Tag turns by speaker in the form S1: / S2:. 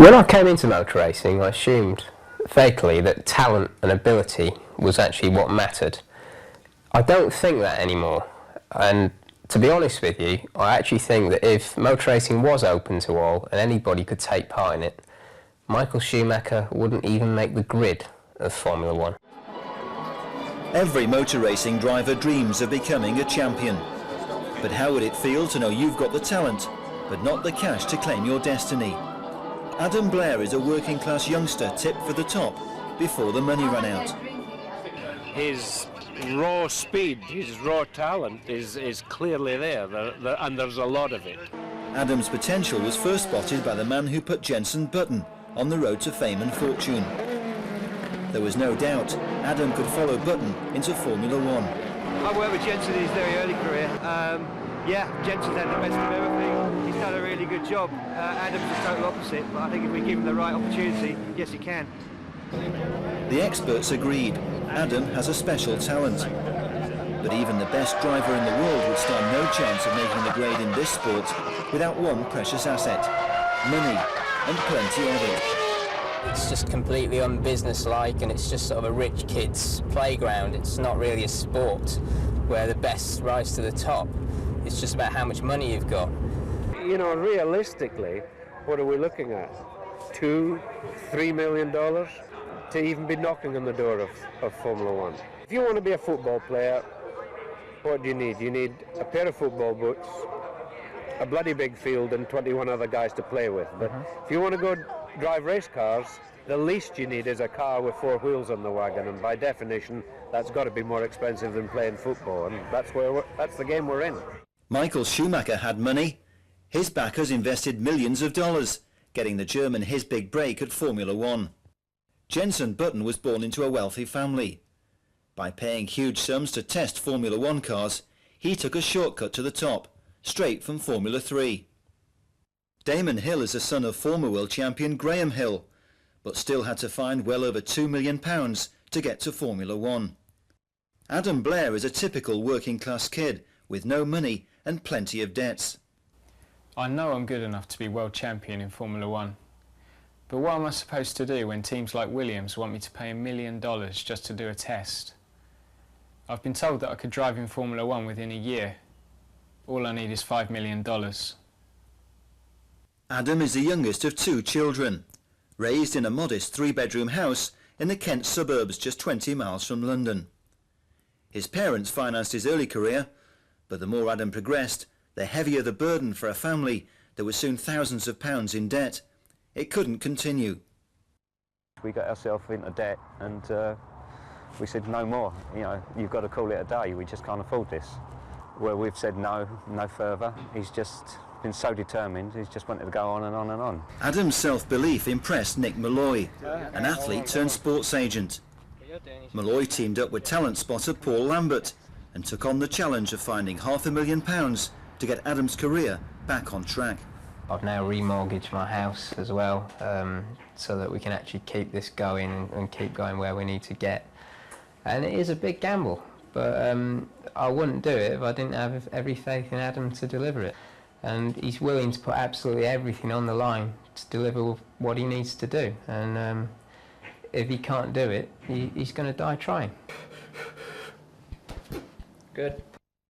S1: When I came into motor racing, I assumed vaguely that talent and ability was actually what mattered. I don't think that anymore, and to be honest with you, I actually think that if motor racing was open to all and anybody could take part in it, Michael Schumacher wouldn't even make the grid of Formula One.
S2: Every motor racing driver dreams of becoming a champion. But how would it feel to know you've got the talent, but not the cash to claim your destiny? Adam Blair is a working class youngster tipped for the top before the money ran out.
S3: His raw speed, his raw talent is clearly there, and there's a lot of it.
S2: Adam's potential was first spotted by the man who put Jenson Button on the road to fame and fortune. There was no doubt Adam could follow Button into Formula One.
S4: I worked with Jenson in his very early career. Yeah, Jenson's had the best of everything. He's done a really good job. Adam's the total opposite, but I think if we give him the right opportunity, yes, he can.
S2: The experts agreed Adam has a special talent. But even the best driver in the world would stand no chance of making the grade in this sport without one precious asset: money, and plenty of it.
S5: It's just completely unbusinesslike, and it's just sort of a rich kid's playground. It's not really a sport where the best rise to the top. It's just about how much money you've got.
S3: You know, realistically, what are we looking at? $2–3 million to even be knocking on the door of Formula One. If you want to be a football player, what do you need? You need a pair of football boots, a bloody big field, and 21 other guys to play with. But if you want to go drive race cars, the least you need is a car with 4 wheels on the wagon, and by definition that's got to be more expensive than playing football, and that's the game we're in.
S2: Michael Schumacher had money. His backers invested millions of dollars, getting the German his big break at Formula One. Jenson Button was born into a wealthy family. By paying huge sums to test Formula One cars, he took a shortcut to the top, straight from Formula 3. Damon Hill is the son of former world champion Graham Hill, but still had to find well over £2 million to get to Formula One. Adam Blair is a typical working class kid with no money and plenty of debts.
S6: I know I'm good enough to be world champion in Formula One, but what am I supposed to do when teams like Williams want me to pay $1 million just to do a test? I've been told that I could drive in Formula One within a year. All I need is $5 million.
S2: Adam is the youngest of 2 children, raised in a modest 3-bedroom house in the Kent suburbs just 20 miles from London. His parents financed his early career, but the more Adam progressed, the heavier the burden for a family that was soon thousands of pounds in debt. It couldn't continue.
S7: We got ourselves into debt, and we said no more. You know, you've got to call it a day. We just can't afford this. Well, we've said no further. He's just been so determined. He's just wanted to go on and on and on.
S2: Adam's self-belief impressed Nick Malloy, an athlete turned sports agent. Malloy teamed up with talent spotter Paul Lambert and took on the challenge of finding £500,000 to get Adam's career back on track.
S1: I've now remortgaged my house as well, so that we can actually keep this going and keep going where we need to get. And it is a big gamble, but I wouldn't do it if I didn't have every faith in Adam to deliver it. And he's willing to put absolutely everything on the line to deliver what he needs to do. And if he can't do it, he's going to die trying. Good.